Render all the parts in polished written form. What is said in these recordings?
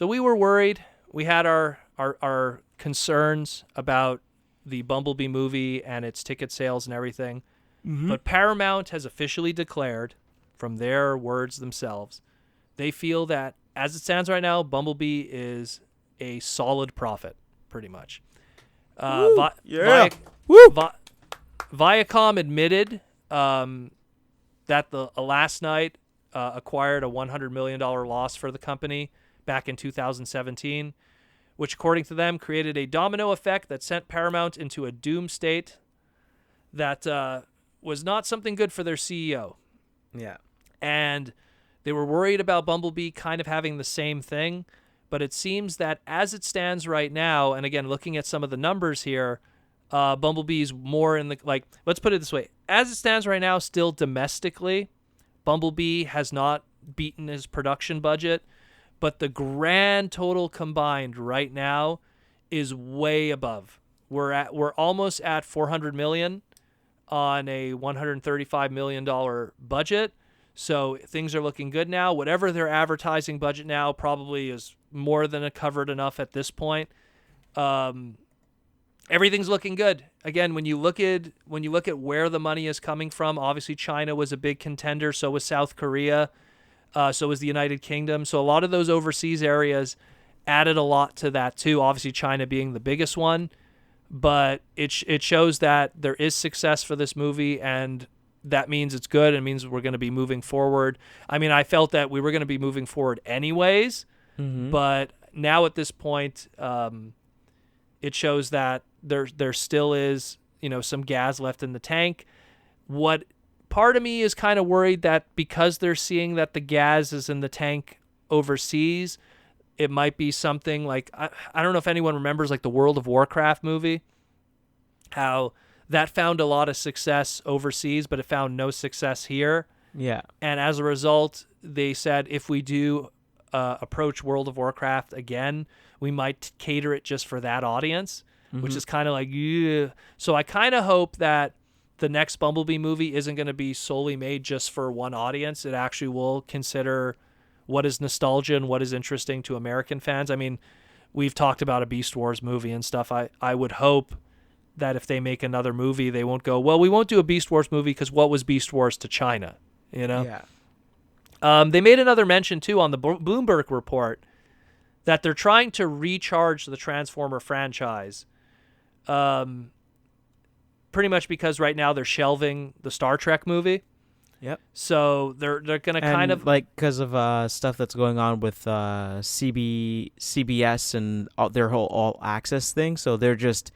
So we were worried. We had our concerns about the Bumblebee movie and its ticket sales and everything. Mm-hmm. But Paramount has officially declared, from their words themselves, they feel that as it stands right now, Bumblebee is a solid profit, pretty much. Yeah. Woo! Viacom admitted that the last night acquired a $100 million loss for the company back in 2017, which, according to them, created a domino effect that sent Paramount into a doom state that was not something good for their CEO. Yeah. And they were worried about Bumblebee kind of having the same thing. But it seems that as it stands right now, and again, looking at some of the numbers here, Bumblebee's more in the, like, let's put it this way. As it stands right now, still domestically, Bumblebee has not beaten his production budget, but the grand total combined right now is way above. We're almost at 400 million on a $135 million budget. So things are looking good now. Whatever their advertising budget now probably is more than covered enough at this point. Everything's looking good. Again, when you look at where the money is coming from, obviously China was a big contender. So was South Korea. So was the United Kingdom. So a lot of those overseas areas added a lot to that too. Obviously China being the biggest one, but it shows that there is success for this movie, and that means it's good. It means we're going to be moving forward. I mean, I felt that we were going to be moving forward anyways, but now at this point, it shows that there still is, some gas left in the tank. What part of me is kind of worried that because they're seeing that the gas is in the tank overseas, it might be something like, I don't know if anyone remembers like the World of Warcraft movie, how that found a lot of success overseas, but it found no success here. Yeah. And as a result, they said if we do approach World of Warcraft again, we might cater it just for that audience, which is kind of like, yeah. So I kind of hope that the next Bumblebee movie isn't going to be solely made just for one audience. It actually will consider what is nostalgia and what is interesting to American fans. I mean, we've talked about a Beast Wars movie and stuff. I would hope that if they make another movie, they won't go, well, we won't do a Beast Wars movie because what was Beast Wars to China, Yeah. They made another mention, too, on the Bloomberg report that they're trying to recharge the Transformer franchise, pretty much because right now they're shelving the Star Trek movie. Yep. So they're going to kind of, like, because of stuff that's going on with CBS and their whole all access thing, so they're just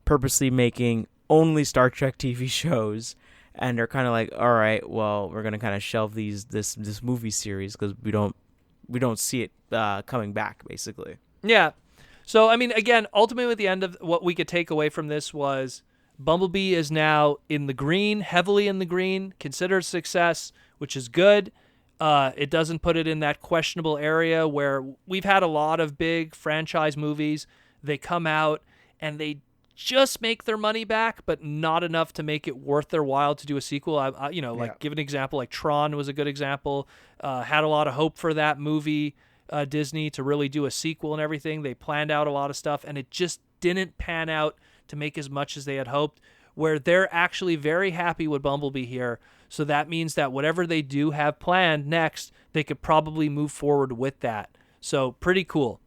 purposely making only Star Trek TV shows, and they're kind of like, all right, well, we're gonna kind of shelve this movie series because we don't see it coming back, basically. Yeah. So I mean, again, ultimately, at the end of what we could take away from this was Bumblebee is now in the green, heavily in the green, considered a success, which is good. It doesn't put it in that questionable area where we've had a lot of big franchise movies. They come out and they just make their money back, but not enough to make it worth their while to do a sequel. Give an example, like Tron was a good example. Had a lot of hope for that movie, Disney, to really do a sequel and everything. They planned out a lot of stuff, and it just didn't pan out to make as much as they had hoped, where they're actually very happy with Bumblebee here. So that means that whatever they do have planned next, they could probably move forward with that. So pretty cool.